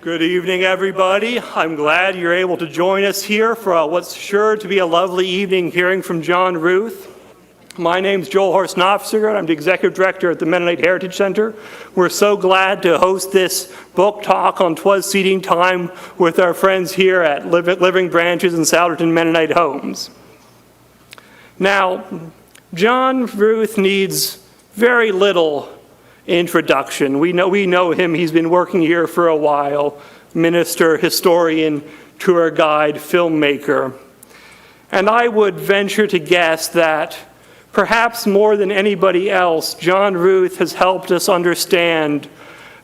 Good evening, everybody. I'm glad you're able to join us here for what's sure to be a lovely evening hearing from John Ruth. My name's Joel Horst Nofziger, and I'm the Executive Director at the Mennonite Heritage Center. We're so glad to host this book talk on 'Twas Seeding Time with our friends here at Living Branches and Souderton Mennonite Homes. Now, John Ruth needs very little introduction. We know him. He's been working here for a while. Minister, historian, tour guide, filmmaker. And I would venture to guess that perhaps more than anybody else, John Ruth has helped us understand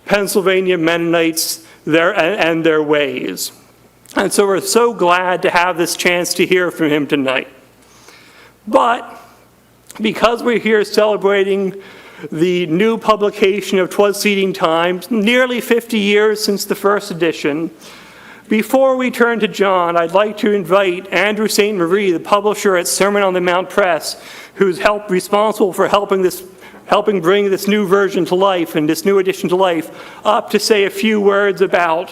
Pennsylvania Mennonites and their ways. And so we're so glad to have this chance to hear from him tonight. But because we're here celebrating the new publication of 'Twas Seeding Time, nearly 50 years since the first edition, before we turn to John, I'd like to invite Andrew St. Marie, the publisher at Sermon on the Mount Press, who's responsible for helping bring this new version to life and this new edition to life, up to say a few words about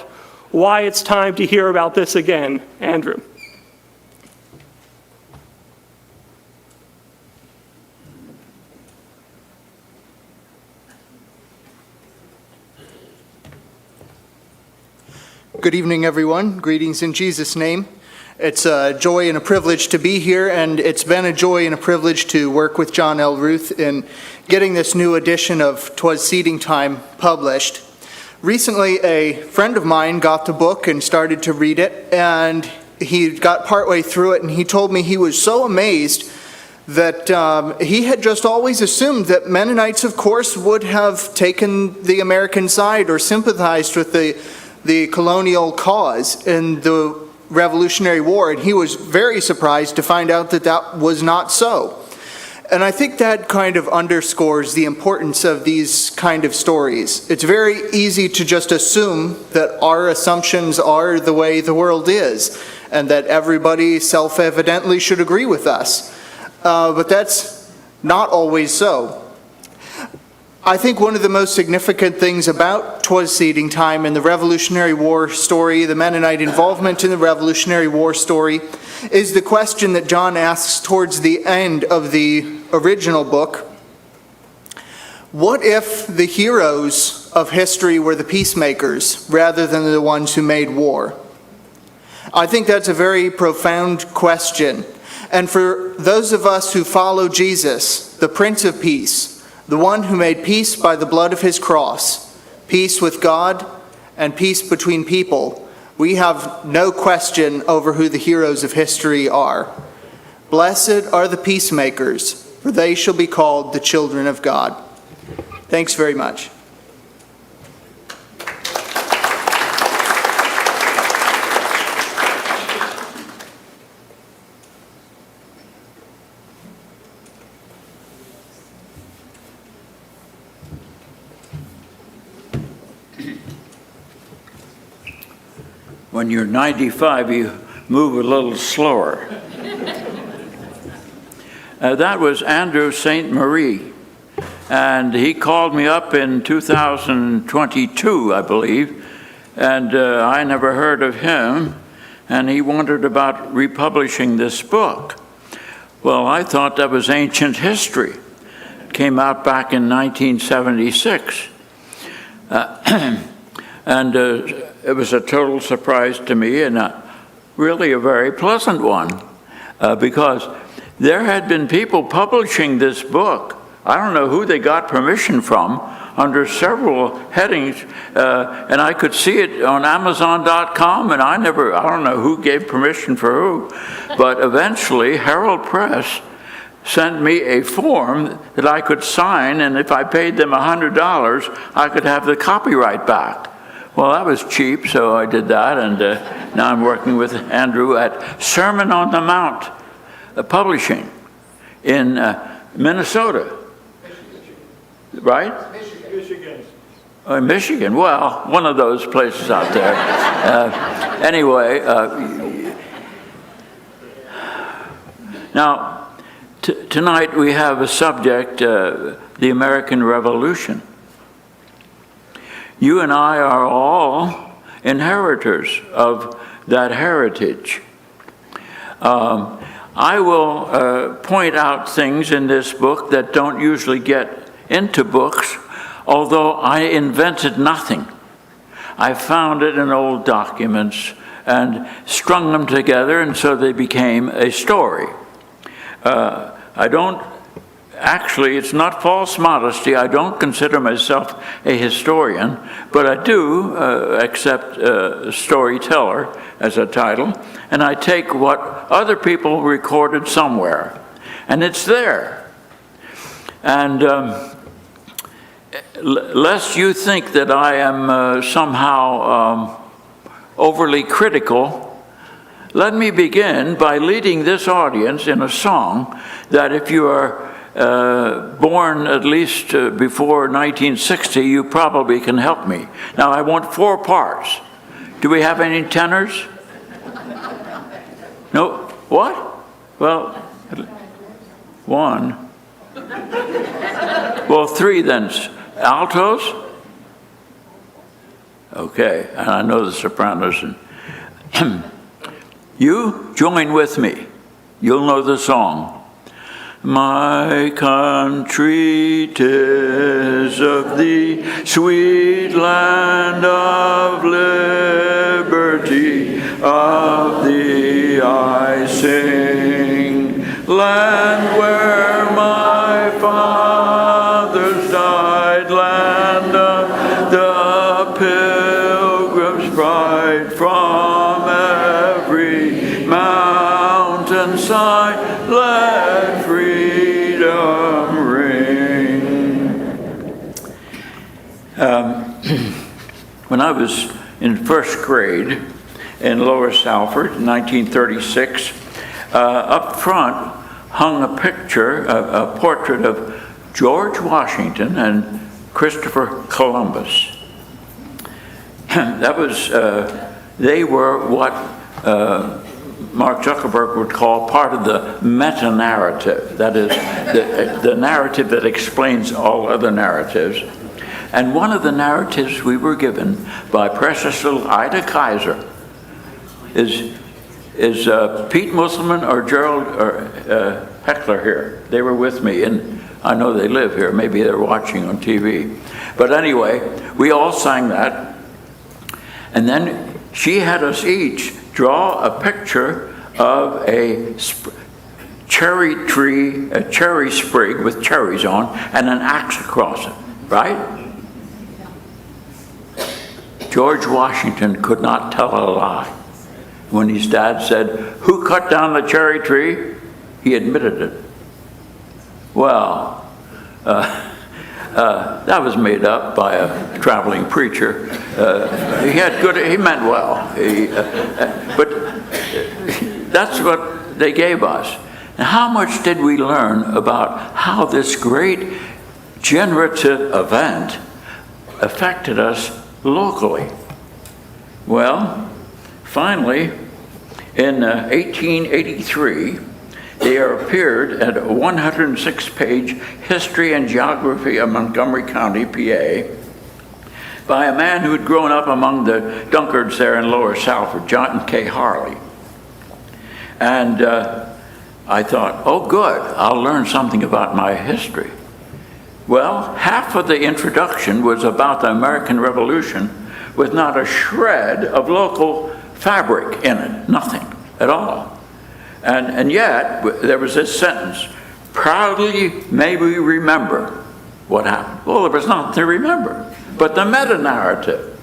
why it's time to hear about this again. Andrew. Good evening, everyone. Greetings in Jesus' name. It's a joy and a privilege to be here, and it's been a joy and a privilege to work with John L. Ruth in getting this new edition of 'Twas Seeding Time published. Recently, a friend of mine got the book and started to read it, and he got partway through it, and he told me he was so amazed that he had just always assumed that Mennonites, of course, would have taken the American side or sympathized with the colonial cause in the Revolutionary War, and he was very surprised to find out that that was not so. And I think that kind of underscores the importance of these kind of stories. It's very easy to just assume that our assumptions are the way the world is, and that everybody self-evidently should agree with us. But that's not always so. I think one of the most significant things about 'Twas Seeding Time and the Revolutionary War story, the Mennonite involvement in the Revolutionary War story, is the question that John asks towards the end of the original book. What if the heroes of history were the peacemakers rather than the ones who made war? I think that's a very profound question. And for those of us who follow Jesus, the Prince of Peace, the one who made peace by the blood of his cross, peace with God and peace between people, we have no question over who the heroes of history are. Blessed are the peacemakers, for they shall be called the children of God. Thanks very much. When you're 95, you move a little slower. That was Andrew St. Marie, and he called me up in 2022, I believe, and I never heard of him, and he wondered about republishing this book. Well, I thought that was ancient history. It came out back in 1976. And it was a total surprise to me, and really a very pleasant one, because there had been people publishing this book. I don't know who they got permission from, under several headings, and I could see it on Amazon.com, and I don't know who gave permission for who, but eventually Herald Press sent me a form that I could sign, and if I paid them $100, I could have the copyright back. Well, that was cheap, so I did that, and now I'm working with Andrew at Sermon on the Mount Publishing in Minnesota. Right? Michigan. Michigan, well, one of those places out there. Anyway, now, tonight we have a subject, the American Revolution. You and I are all inheritors of that heritage. I will point out things in this book that don't usually get into books, although I invented nothing. I found it in old documents and strung them together, and so they became a story. Actually, it's not false modesty. I don't consider myself a historian, but I do accept storyteller as a title, and I take what other people recorded somewhere, and it's there. And lest you think that I am somehow overly critical, let me begin by leading this audience in a song that if you are born at least before 1960, you probably can help me. Now, I want 4 parts. Do we have any tenors? No? What? Well, 1. Well, 3 then. Altos? Okay, and I know the sopranos. You join with me. You'll know the song. My country, 'tis of thee, sweet land of liberty, of thee I sing. Land where my fathers died, land of the pilgrim's pride, from every mountainside, let freedom ring. When I was in first grade in Lower Salford in 1936, up front hung a picture, a portrait of George Washington and Christopher Columbus. That was, they were what Mark Zuckerberg would call part of the meta-narrative, that is, the narrative that explains all other narratives. And one of the narratives we were given by precious little Ida Kaiser is Pete Musselman or Gerald or Heckler here. They were with me, and I know they live here. Maybe they're watching on TV. But anyway, we all sang that. And then she had us each draw a picture of a cherry tree, a cherry sprig with cherries on, and an axe across it, right? George Washington could not tell a lie. When his dad said, "Who cut down the cherry tree?" he admitted it. Well, that was made up by a traveling preacher. He meant well. But that's what they gave us. Now, how much did we learn about how this great generative event affected us locally? Well, finally, in 1883, there appeared a 106-page history and geography of Montgomery County, PA, by a man who had grown up among the Dunkards there in Lower Salford, John K. Harley. And I thought, oh good, I'll learn something about my history. Well, half of the introduction was about the American Revolution with not a shred of local fabric in it, nothing at all. And yet, there was this sentence, proudly may we remember what happened. Well, there was nothing to remember, but the meta-narrative.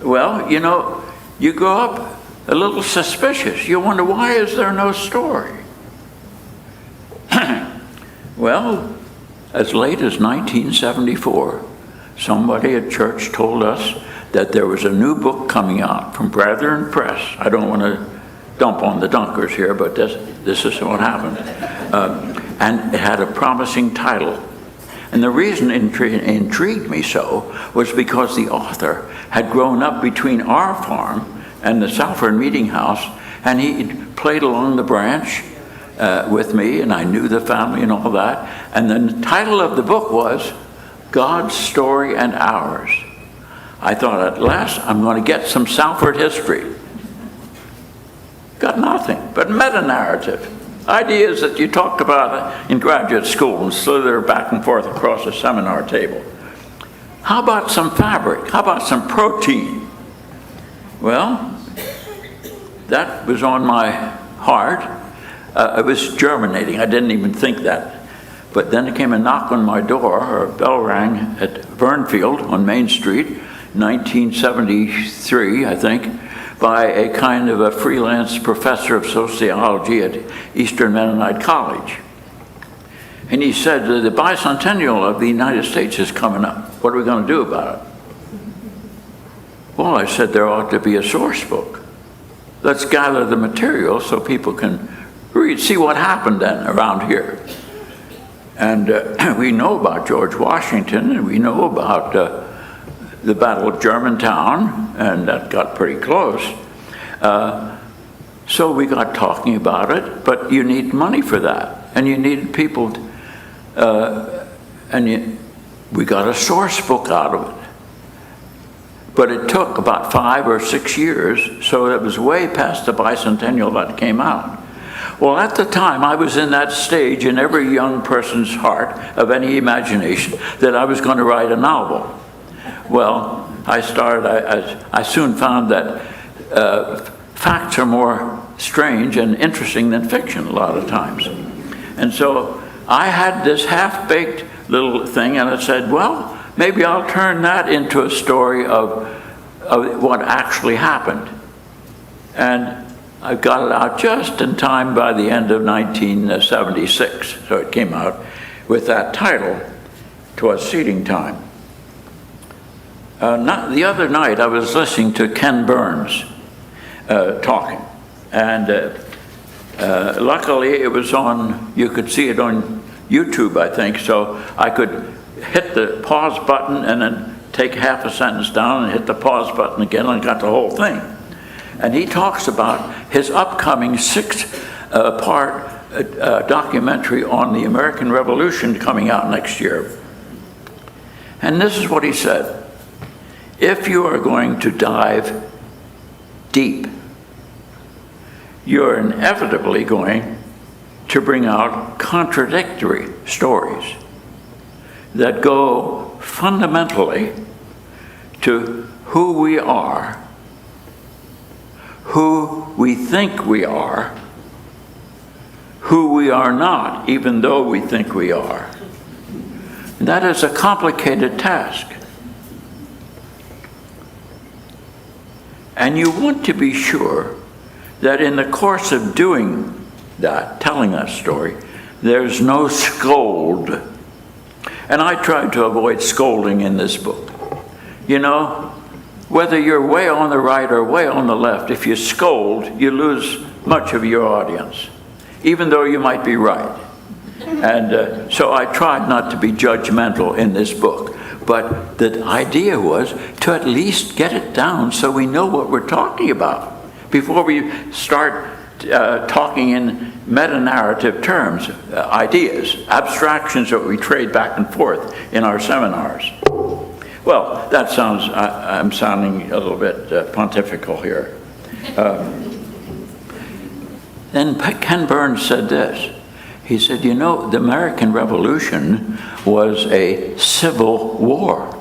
Well, you know, you grow up a little suspicious. You wonder, why is there no story? Well, as late as 1974, somebody at church told us that there was a new book coming out from Brethren Press. I don't want to dump on the Dunkers here, but this is what happened. And it had a promising title. And the reason it intrigued me so was because the author had grown up between our farm and the Salford Meeting House, and he played along the branch with me, and I knew the family and all that. And the title of the book was God's Story and Ours. I thought, at last, I'm going to get some Salford history. Got nothing but meta-narrative. Ideas that you talked about in graduate school and slither back and forth across a seminar table. How about some fabric? How about some protein? Well, that was on my heart. It was germinating. I didn't even think that. But then there came a knock on my door, or a bell rang at Burnfield on Main Street, 1973, I think, by a kind of a freelance professor of sociology at Eastern Mennonite College. And he said, the bicentennial of the United States is coming up. What are we going to do about it? Well, I said, there ought to be a source book. Let's gather the material so people can read, see what happened then around here. And we know about George Washington, and we know about the Battle of Germantown, and that got pretty close. So we got talking about it, but you need money for that, and you need people, we got a source book out of it. But it took about 5 or 6 years, so it was way past the bicentennial that came out. Well, at the time, I was in that stage in every young person's heart of any imagination that I was going to write a novel. Well, I soon found that facts are more strange and interesting than fiction a lot of times. And so I had this half-baked little thing, and I said, well, maybe I'll turn that into a story of what actually happened. And I got it out just in time by the end of 1976. So it came out with that title, "'Twas Seeding Time." The other night I was listening to Ken Burns talking. And luckily it was on, you could see it on YouTube, I think, so I could hit the pause button and then take half a sentence down and hit the pause button again and got the whole thing. And he talks about his upcoming 6-part documentary on the American Revolution coming out next year. And this is what he said: if you are going to dive deep, you're inevitably going to bring out contradictory stories that go fundamentally to who we are, who we think we are, who we are not, even though we think we are. And that is a complicated task. And you want to be sure that in the course of doing that, telling that story, there's no scold. And I tried to avoid scolding in this book. You know, whether you're way on the right or way on the left, if you scold, you lose much of your audience, even though you might be right. And so I tried not to be judgmental in this book. But the idea was to at least get it down so we know what we're talking about before we start talking in meta-narrative terms, ideas, abstractions that we trade back and forth in our seminars. Well, that sounds, I'm sounding a little bit pontifical here. Then Ken Burns said this. He said, you know, the American Revolution was a civil war.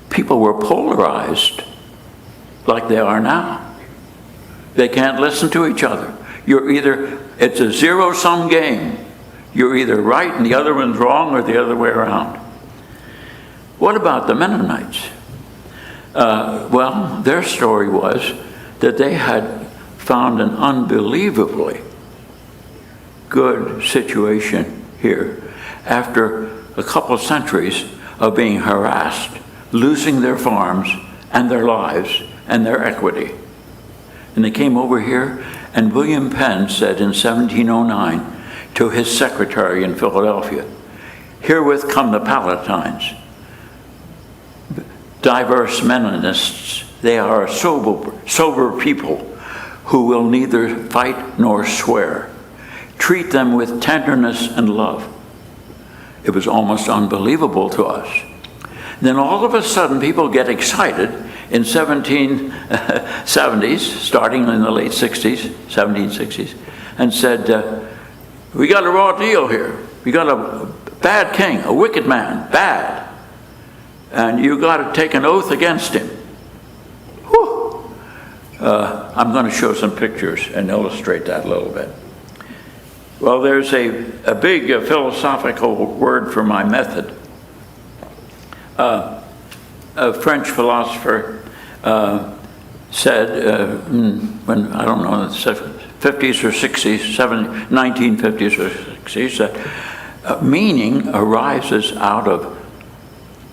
People were polarized like they are now. They can't listen to each other. It's a zero-sum game. You're either right and the other one's wrong, or the other way around. What about the Mennonites? Well, their story was that they had found an unbelievably good situation here after a couple of centuries of being harassed, losing their farms and their lives and their equity. And they came over here, and William Penn said in 1709 to his secretary in Philadelphia, "Herewith come the Palatines, diverse Mennonists. They are a sober people who will neither fight nor swear. Treat them with tenderness and love." It was almost unbelievable to us Then all of a sudden, people get excited in 1770s, starting in the late 60s, 1760s, and said, we got a raw deal here. We got a bad king, a wicked man, bad. And you got to take an oath against him. Whew. I'm going to show some pictures and illustrate that a little bit. Well, there's a big philosophical word for my method. A French philosopher said, when, I don't know, the 50s or 60s, 1950s or 60s, that meaning arises out of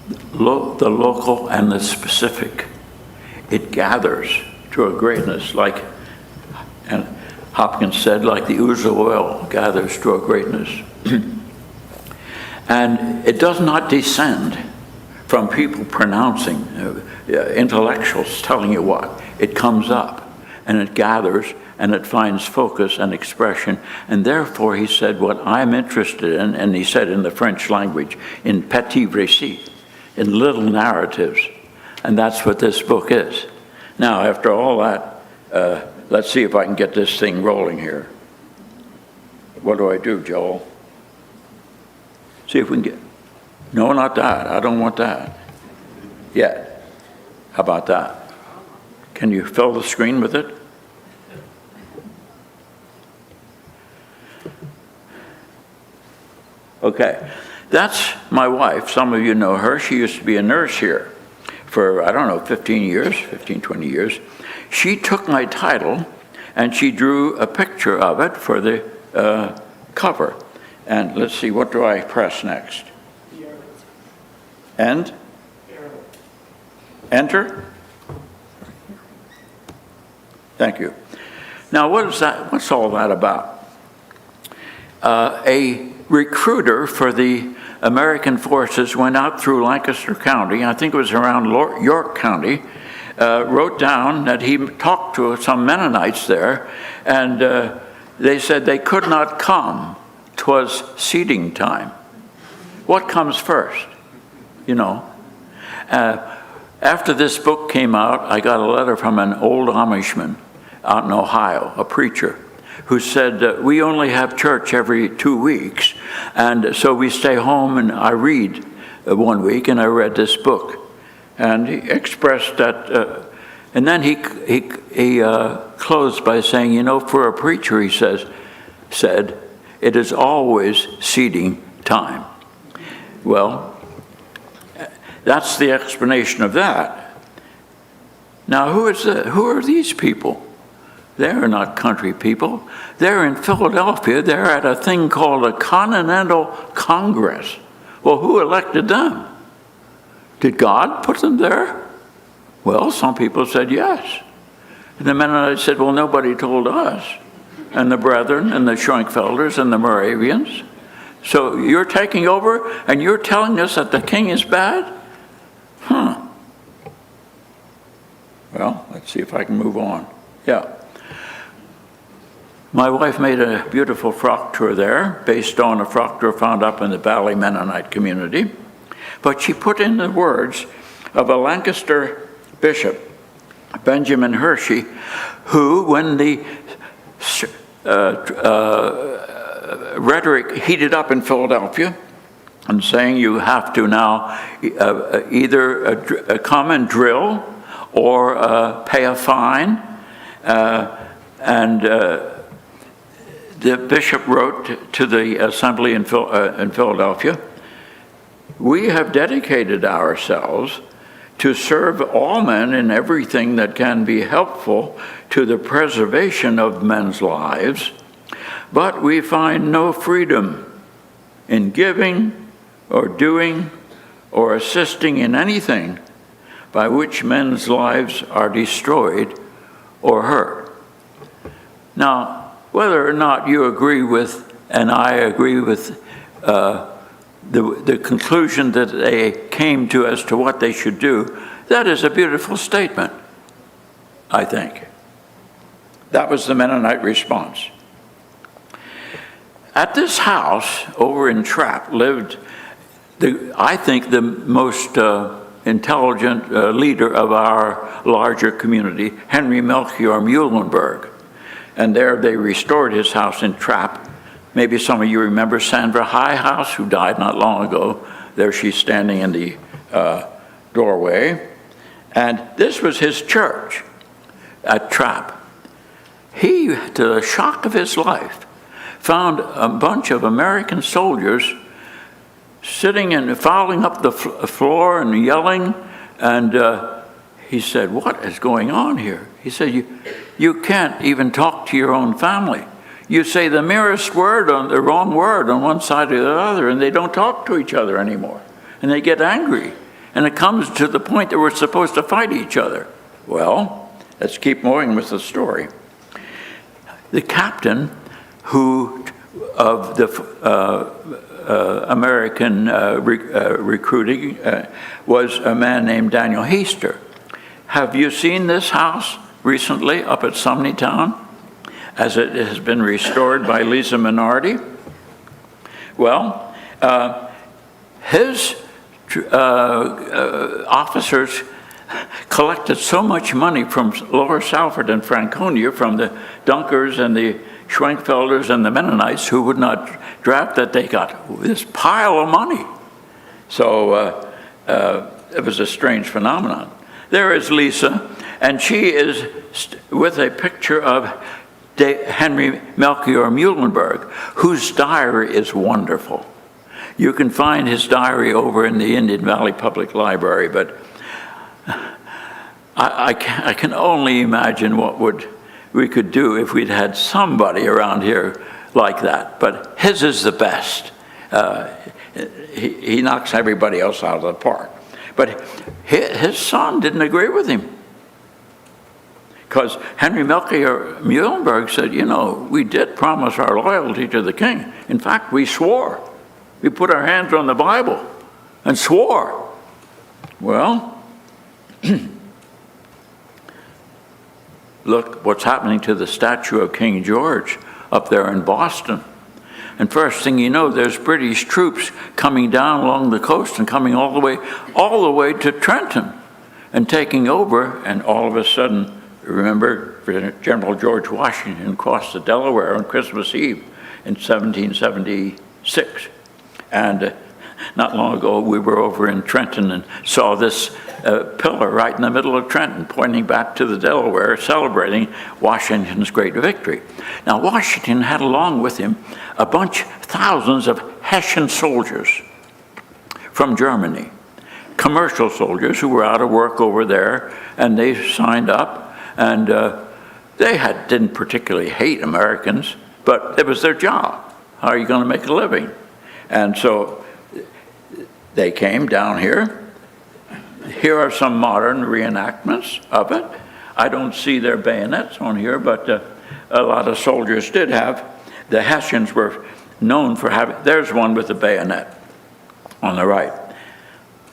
the local and the specific. It gathers to a greatness, like, and Hopkins said, like the ooze of oil gathers to a greatness. And it does not descend from people pronouncing, intellectuals telling you what. It comes up and it gathers and it finds focus and expression. And therefore, he said, what I'm interested in, and he said in the French language, in petit récits, in little narratives. And that's what this book is. Now, after all that, let's see if I can get this thing rolling here. What do I do, Joel? See if we can get... No, not that. I don't want that yet. How about that? Can you fill the screen with it? Okay. That's my wife. Some of you know her. She used to be a nurse here for, I don't know, 15 years, 15, 20 years. She took my title and she drew a picture of it for the cover. And let's see, what do I press next? And? Enter? Thank you. Now, what is that? What's all that about? A recruiter for the American forces went out through Lancaster County, I think it was around York County, wrote down that he talked to some Mennonites there, and they said they could not come. 'Twas seeding time. What comes first? You know. After this book came out, I got a letter from an old Amishman out in Ohio, a preacher, who said, we only have church every 2 weeks, and so we stay home and I read 1 week, and I read this book. And he expressed that, and then he closed by saying, you know, for a preacher, he said, it is always seeding time. Well, that's the explanation of that. Now, who are these people? They're not country people. They're in Philadelphia. They're at a thing called a Continental Congress. Well, who elected them? Did God put them there? Well, some people said yes. And the Mennonites said, well, nobody told us. And the Brethren and the Schoenfelders and the Moravians. So you're taking over and you're telling us that the king is bad? Well, let's see if I can move on. Yeah. My wife made a beautiful frock tour there, based on a frock tour found up in the Valley Mennonite community. But she put in the words of a Lancaster bishop, Benjamin Hershey, who, when the rhetoric heated up in Philadelphia, and saying you have to now either come and drill or pay a fine, and the bishop wrote to the assembly in Philadelphia, we have dedicated ourselves to serve all men in everything that can be helpful to the preservation of men's lives, but we find no freedom in giving or doing or assisting in anything by which men's lives are destroyed or hurt. Now, whether or not you agree with, and I agree with, the conclusion that they came to as to what they should do, that is a beautiful statement, I think. That was the Mennonite response. At this house over in Trapp lived I think the most intelligent leader of our larger community, Henry Melchior Muhlenberg. And there they restored his house in Trapp. Maybe some of you remember Sandra High House, who died not long ago. There she's standing in the doorway. And this was his church at Trapp. He, to the shock of his life, found a bunch of American soldiers sitting and fouling up the floor and yelling, and he said, "What is going on here?" He said, you can't even talk to your own family. You say the merest word on the wrong word on one side or the other, and they don't talk to each other anymore, and they get angry, and it comes to the point that we're supposed to fight each other. Well, let's keep moving with the story. The captain of the American recruiting was a man named Daniel Heister. Have you seen this house recently up at Sumney Town, as it has been restored by Lisa Minardi? Well, his officers collected so much money from Lower Salford and Franconia, from the Dunkers and the Schwenkfelders and the Mennonites who would not draft, that they got this pile of money. So it was a strange phenomenon. There is Lisa, and she is with a picture of Henry Melchior Muhlenberg, whose diary is wonderful. You can find his diary over in the Indian Valley Public Library, but I can only imagine what we could do if we'd had somebody around here like that. But his is the best. He knocks everybody else out of the park. But his son didn't agree with him, because Henry Melchior Muhlenberg said, you know, we did promise our loyalty to the king. In fact, we swore. We put our hands on the Bible and swore. Well, look what's happening to the statue of King George up there in Boston. And first thing you know, there's British troops coming down along the coast and coming all the way to Trenton and taking over. And all of a sudden, remember, General George Washington crossed the Delaware on Christmas Eve in 1776. And not long ago, we were over in Trenton and saw this pillar right in the middle of Trenton, pointing back to the Delaware, celebrating Washington's great victory. Now, Washington had along with him thousands of Hessian soldiers from Germany, commercial soldiers who were out of work over there, and they signed up, and they didn't particularly hate Americans, but it was their job. How are you going to make a living? And so they came down here. Here are some modern reenactments of it. I don't see their bayonets on here, but a lot of soldiers did have. The Hessians were known for having, there's one with a bayonet on the right,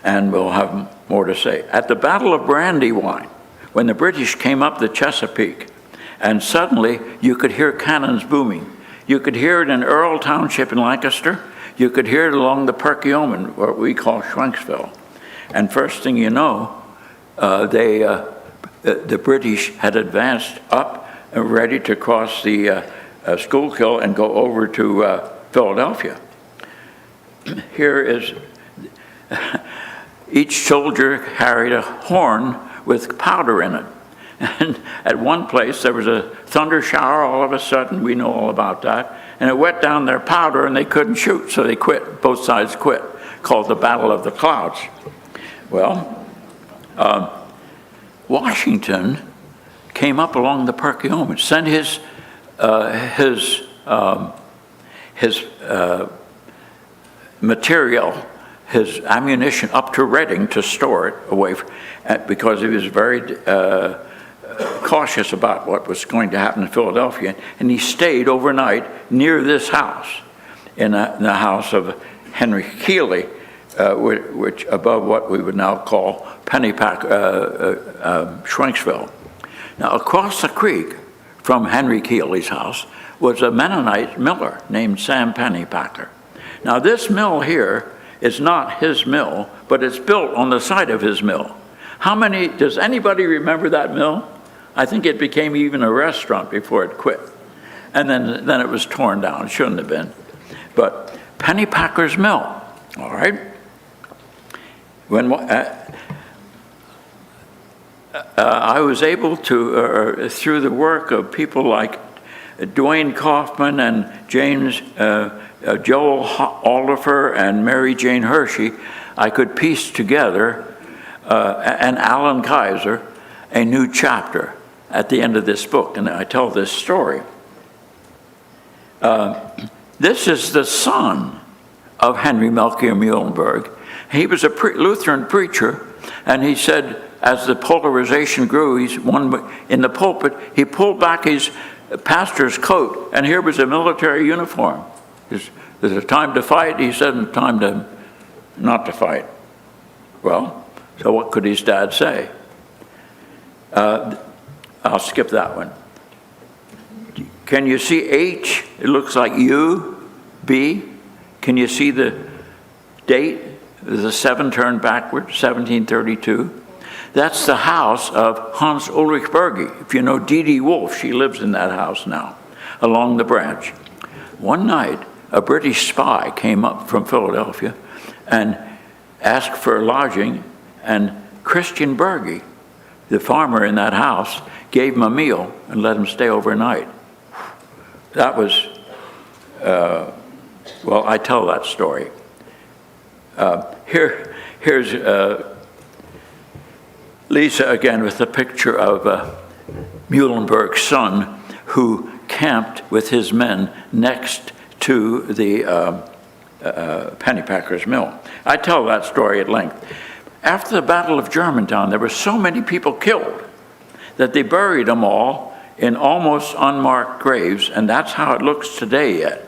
and we'll have more to say. At the Battle of Brandywine, when the British came up the Chesapeake, and suddenly you could hear cannons booming. You could hear it in Earl Township in Lancaster. You could hear it along the Perkiomen, what we call Schwenksville. And first thing you know, the British had advanced up and ready to cross the Schuylkill and go over to Philadelphia. Here is, each soldier carried a horn with powder in it. And at one place, there was a thunder shower all of a sudden. We know all about that. And it wet down their powder, and they couldn't shoot, so they quit. Both sides quit, called the Battle of the Clouds. Well, Washington came up along the Perkiomen, sent his material, his ammunition up to Reading to store it away, because he was very cautious about what was going to happen in Philadelphia. And he stayed overnight near this house, in the house of Henry Keeley, which above what we would now call Schwenksville. Now, across the creek from Henry Keeley's house was a Mennonite miller named Sam Pennypacker. Now, this mill here It's not his mill, but it's built on the site of his mill. Does anybody remember that mill? I think it became even a restaurant before it quit. And then it was torn down. It shouldn't have been. But Pennypacker's Mill, all right? I was able to, through the work of people like Dwayne Kaufman and Joel Aldifer and Mary Jane Hershey, I could piece together, and Alan Kaiser, a new chapter at the end of this book, and I tell this story. This is the son of Henry Melchior Muhlenberg. He was a Lutheran preacher, and he said, as the polarization grew, in the pulpit, he pulled back his pastor's coat, and here was a military uniform. There's a time to fight, he said, and a time to not to fight. Well, so what could his dad say? I'll skip that one. Can you see H? It looks like U, B. Can you see the date? The 7 turned backward, 1732. That's the house of Hans Ulrich Berge. If you know Dee Dee Wolf, she lives in that house now, along the branch. One night, a British spy came up from Philadelphia and asked for lodging, and Christian Berge, the farmer in that house, gave him a meal and let him stay overnight. That was, well, I tell that story. Here's Lisa again with a picture of Muhlenberg's son who camped with his men next to the Pennypacker's Mill. I tell that story at length. After the Battle of Germantown, there were so many people killed that they buried them all in almost unmarked graves, and that's how it looks today yet.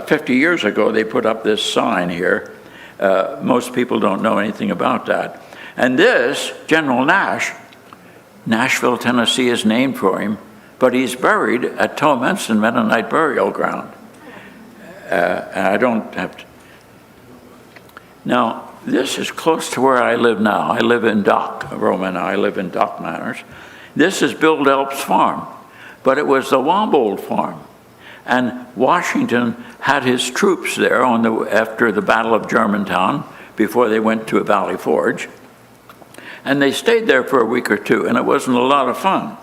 50 years ago, they put up this sign here. Most people don't know anything about that. And this, General Nash, Nashville, Tennessee is named for him, but he's buried at Tomenson Mennonite Burial Ground. And I don't have to. Now, this is close to where I live now. I live in Roma now. I live in Dock Manors. This is Bill Delp's farm, but it was the Wombold farm. And Washington had his troops there after the Battle of Germantown, before they went to Valley Forge. And they stayed there for a week or two, and it wasn't a lot of fun.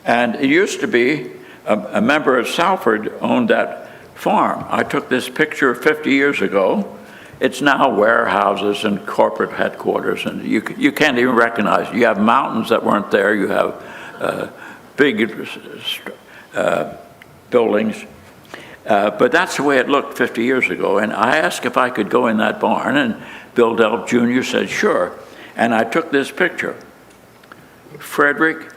And it used to be a member of Salford owned that farm. I took this picture 50 years ago. It's now warehouses and corporate headquarters, and you can't even recognize it. You have mountains that weren't there. You have big buildings. But that's the way it looked 50 years ago. And I asked if I could go in that barn, and Bill Delp Jr. said, sure. And I took this picture. Frederick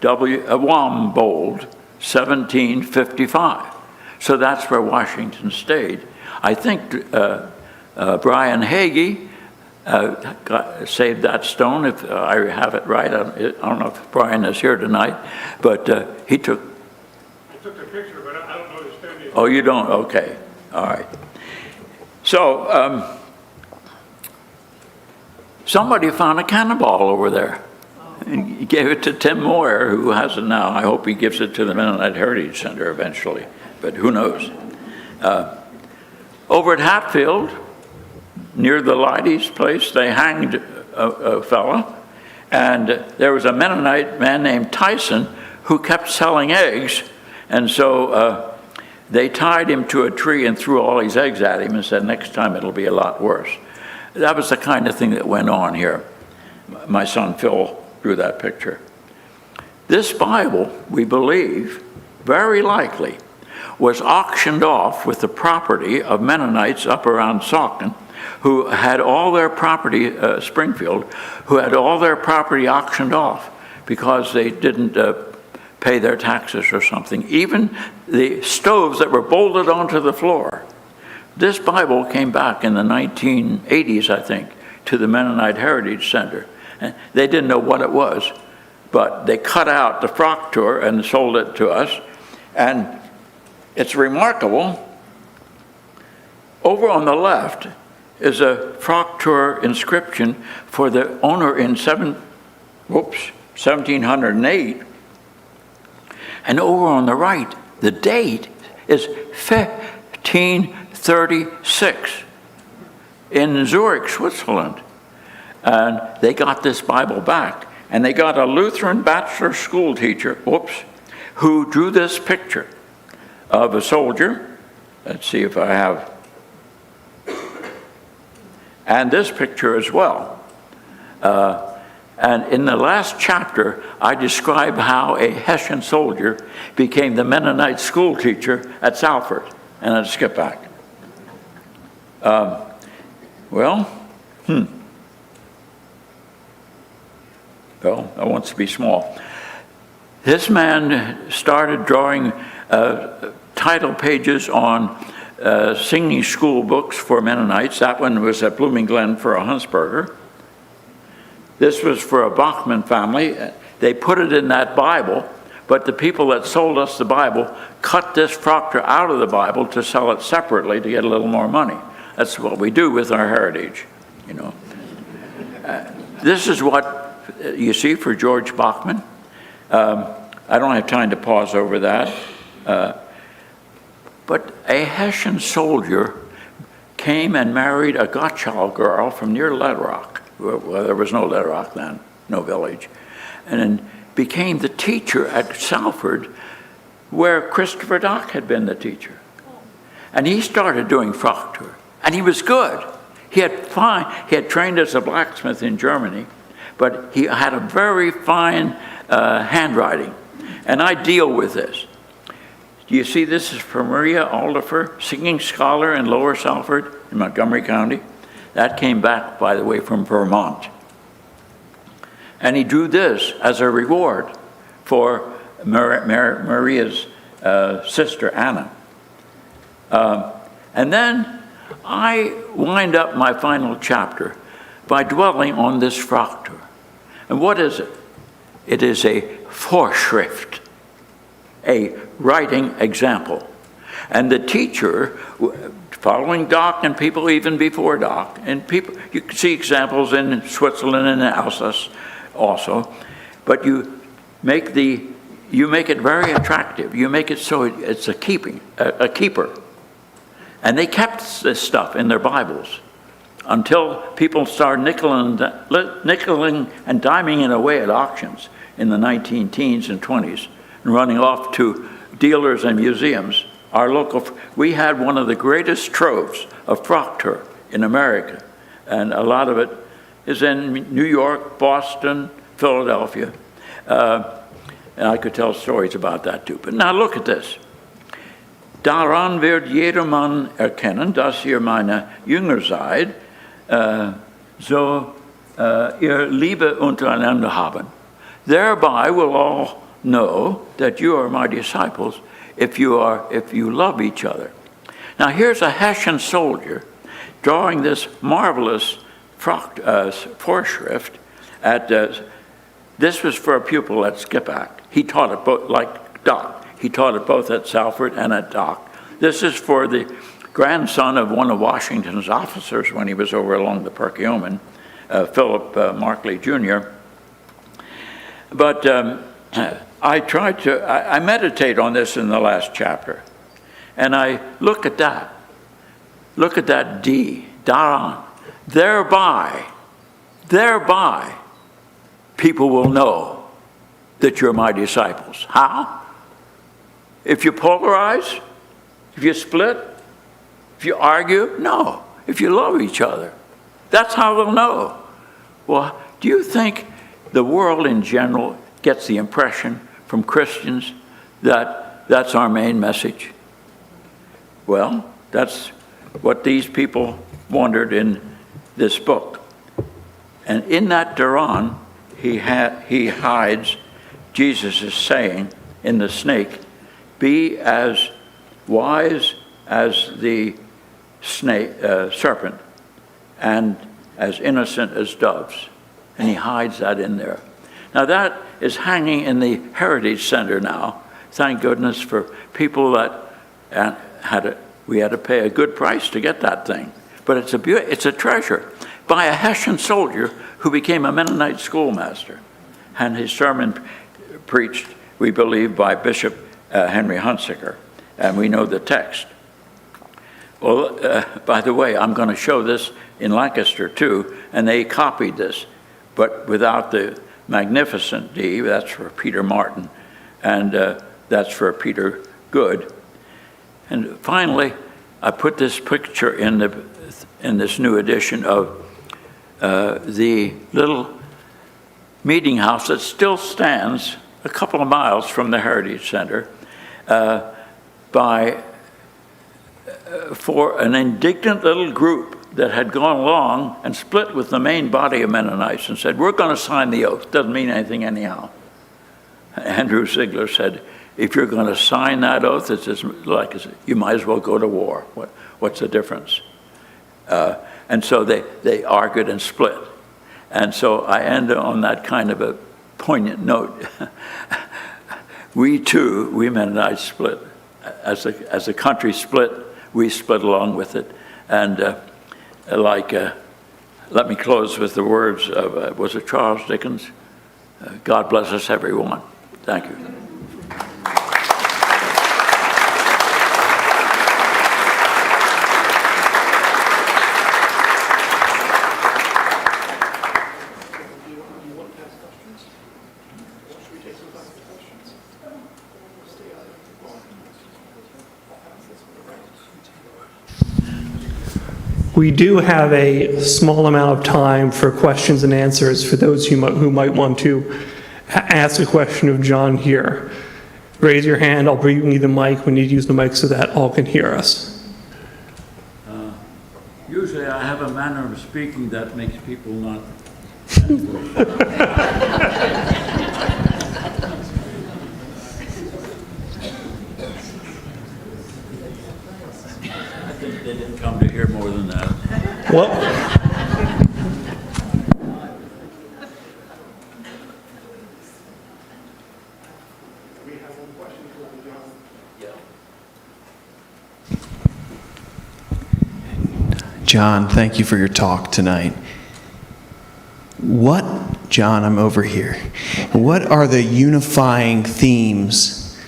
W. Wombold, 1755. So that's where Washington stayed. I think Brian Hagee saved that stone, if I have it right. I don't know if Brian is here tonight, but he took... I took the picture, but I don't know the stone. Oh, you don't? Okay. All right. So somebody found a cannonball over there. And he gave it to Tim Moyer, who has it now. I hope he gives it to the Mennonite Heritage Center eventually, but who knows. Over at Hatfield, near the Leidy's place, they hanged a fella, and there was a Mennonite man named Tyson who kept selling eggs, and so they tied him to a tree and threw all these eggs at him and said, next time it'll be a lot worse. That was the kind of thing that went on here. My son Phil drew that picture. This Bible, we believe, very likely, was auctioned off with the property of Mennonites up around Saucon, who had all their property, Springfield, who had all their property auctioned off because they didn't pay their taxes or something. Even the stoves that were bolted onto the floor. This Bible came back in the 1980s, I think, to the Mennonite Heritage Center. And they didn't know what it was, but they cut out the Proctor and sold it to us. And it's remarkable. Over on the left is a Fraktur inscription for the owner in 1708. And over on the right, the date is 1536 in Zurich, Switzerland. And they got this Bible back. And they got a Lutheran bachelor school teacher, who drew this picture of a soldier. Let's see if I have. And this picture as well. And in the last chapter, I describe how a Hessian soldier became the Mennonite school teacher at Salford. And I'll skip back. Well, I want to be small. This man started drawing title pages on singing school books for Mennonites. That one was at Blooming Glen for a Huntsberger. This was for a Bachman family. They put it in that Bible, but the people that sold us the Bible cut this Fraktur out of the Bible to sell it separately to get a little more money. That's what we do with our heritage, you know. This is what you see for George Bachman. I don't have time to pause over that. But a Hessian soldier came and married a Gottschall girl from near Ledrock. Well, there was no Ledrock then, no village. And then became the teacher at Salford, where Christopher Dock had been the teacher. And he started doing Fraktur. And he was good. He had trained as a blacksmith in Germany, but he had a very fine handwriting. And I deal with this. Do you see this is for Maria Aldifer, singing scholar in Lower Salford in Montgomery County? That came back, by the way, from Vermont. And he drew this as a reward for Maria's sister, Anna. And then I wind up my final chapter by dwelling on this Fraktur. And what is it? It is a Vorschrift, a writing example. And the teacher, following Dock and people even before Dock, and people, you can see examples in Switzerland and Alsace also, but you make it very attractive. You make it so it's a keeper. And they kept this stuff in their Bibles until people started nickeling and diming it away at auctions in the 19-teens and 20s and running off to dealers and museums. We had one of the greatest troves of Fraktur in America, and a lot of it is in New York, Boston, Philadelphia. And I could tell stories about that too. But now look at this. Daran wird jedermann erkennen, dass ihr meine Jünger seid, so ihr Liebe untereinander haben. Thereby will all know that you are my disciples if you love each other. Now here's a Hessian soldier drawing this marvelous Vorschrift at this was for a pupil at Skippack. He taught it both, like Dock. He taught it both at Salford and at Dock. This is for the grandson of one of Washington's officers when he was over along the Perkiomen, Philip Markley Jr. But I meditate on this in the last chapter. And I look at that. Look at that D, Daran. Thereby, people will know that you're my disciples. How? If you polarize, if you split, if you argue, no. If you love each other, that's how they'll know. Well, do you think the world in general gets the impression from Christians that that's our main message? Well, that's what these people wondered in this book. And in that Daran, he hides Jesus' saying in the snake, be as wise as the serpent and as innocent as doves. And he hides that in there. Now that is hanging in the Heritage Center now. Thank goodness for people that we had to pay a good price to get that thing. but it's a treasure, by a Hessian soldier who became a Mennonite schoolmaster. And his sermon preached, we believe, by Bishop Henry Hunsicker, and we know the text. Well, by the way, I'm going to show this in Lancaster too, and they copied this, but without the magnificent D. That's for Peter Martin, and that's for Peter Good. And finally, I put this picture in this new edition of the little meeting house that still stands a couple of miles from the Heritage Center for an indignant little group that had gone along and split with the main body of Mennonites and said, we're going to sign the oath. Doesn't mean anything anyhow. Andrew Ziegler said, if you're going to sign that oath, it's just like you might as well go to war. What's the difference? And so they argued and split. And so I end on that kind of a poignant note. We Mennonites split. As the country split, we split along with it. And let me close with the words of, was it Charles Dickens? God bless us, everyone. Thank you. We do have a small amount of time for questions and answers for those who might want to ask a question of John here. Raise your hand. I'll bring you the mic. We need to use the mic so that all can hear us. Usually I have a manner of speaking that makes people not. I think they didn't come to hear more than that. Well, John, thank you for your talk tonight. John, I'm over here. What are the unifying themes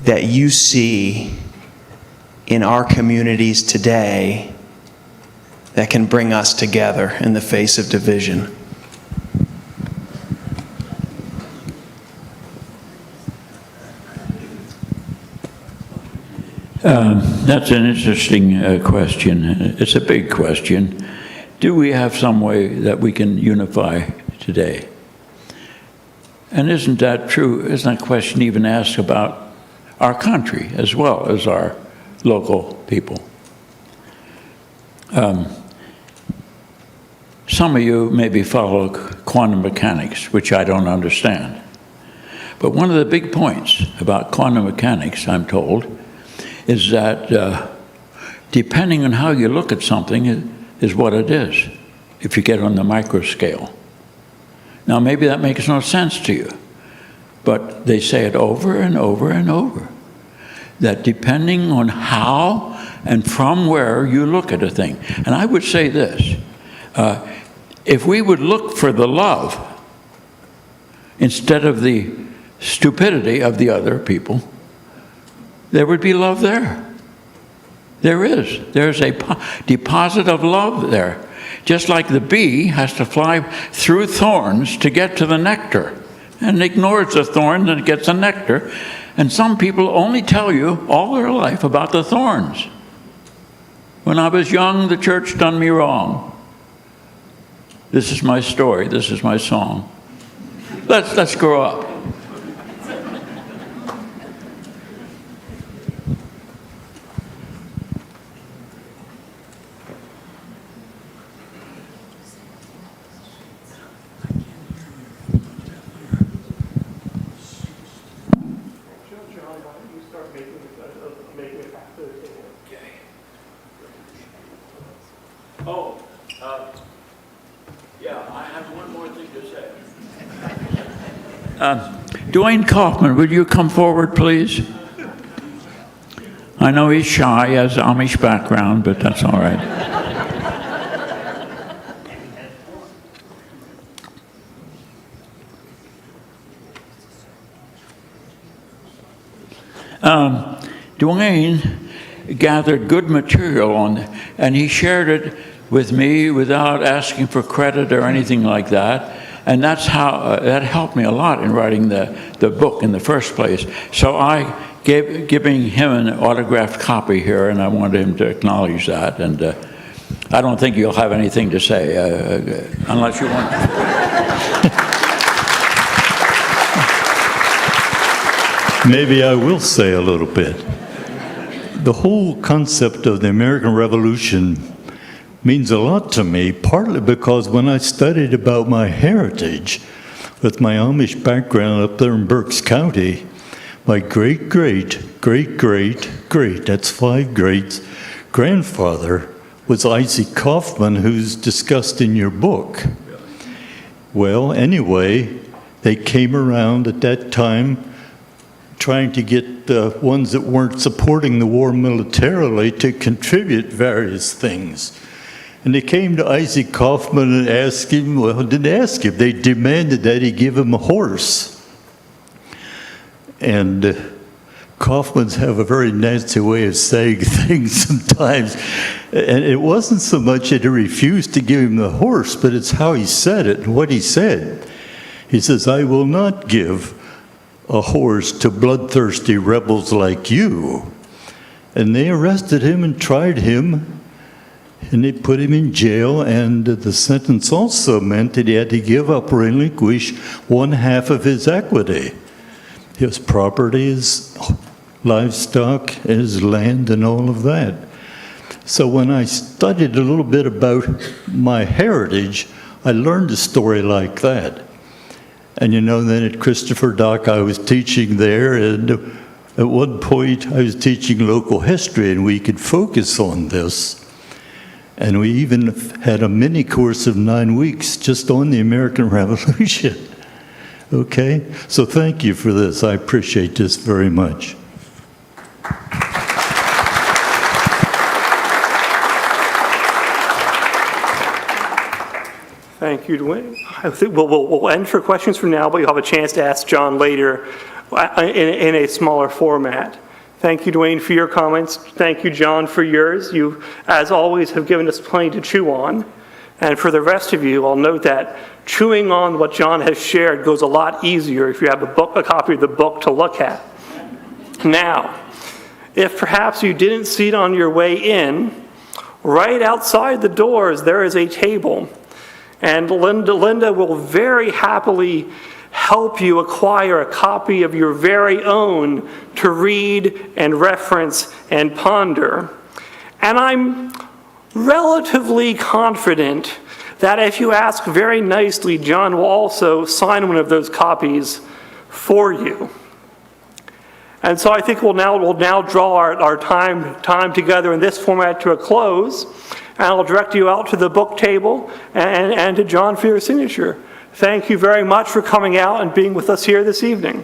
that you see in our communities today that can bring us together in the face of division? That's an interesting question. It's a big question. Do we have some way that we can unify today? And isn't that true? Isn't that question even asked about our country as well as our local people? Some of you maybe follow quantum mechanics, which I don't understand. But one of the big points about quantum mechanics, I'm told, is that depending on how you look at something is what it is, if you get on the micro scale. Now, maybe that makes no sense to you, but they say it over and over and over, that depending on how and from where you look at a thing. And I would say this, if we would look for the love instead of the stupidity of the other people, there would be love there. There is. There's a deposit of love there. Just like the bee has to fly through thorns to get to the nectar and ignores the thorns and gets the nectar. And some people only tell you all their life about the thorns. When I was young, the church done me wrong. This is my story. This is my song. Let's grow up. Dwayne Kaufman, would you come forward, please? I know he's shy, has Amish background, but that's all right. Dwayne gathered good material on, and he shared it with me without asking for credit or anything like that. And that's how, that helped me a lot in writing the book in the first place. So I giving him an autographed copy here, and I wanted him to acknowledge that. And I don't think you'll have anything to say, unless you want to. Maybe I will say a little bit. The whole concept of the American Revolution means a lot to me, partly because when I studied about my heritage, with my Amish background up there in Berks County, my great-great-great-great, that's 5 greats, grandfather was Isaac Kaufman, who's discussed in your book. Well, anyway, they came around at that time trying to get the ones that weren't supporting the war militarily to contribute various things. And they came to Isaac Kaufman and asked him, well, didn't ask him, they demanded that he give him a horse. And Kaufmans have a very nasty way of saying things sometimes. And it wasn't so much that he refused to give him the horse, but it's how he said it and what he said. He says, I will not give a horse to bloodthirsty rebels like you. And they arrested him and tried him, and they put him in jail, and the sentence also meant that he had to give up, relinquish 1/2 of his equity. His property, his livestock, his land, and all of that. So when I studied a little bit about my heritage, I learned a story like that. And you know, then at Christopher Dock, I was teaching there, and at one point I was teaching local history, and we could focus on this. And we even had a mini course of 9 weeks just on the American Revolution. Okay? So thank you for this. I appreciate this very much. Thank you, Dwayne. I think we'll end for questions for now, but you'll have a chance to ask John later in a smaller format. Thank you, Dwayne, for your comments. Thank you, John, for yours. You, as always, have given us plenty to chew on. And for the rest of you, I'll note that chewing on what John has shared goes a lot easier if you have a copy of the book to look at. Now, if perhaps you didn't see it on your way in, right outside the doors there is a table. And Linda will very happily help you acquire a copy of your very own to read and reference and ponder. And I'm relatively confident that if you ask very nicely, John will also sign one of those copies for you. And so I think we'll now draw our time together in this format to a close. And I'll direct you out to the book table and to John for your signature. Thank you very much for coming out and being with us here this evening.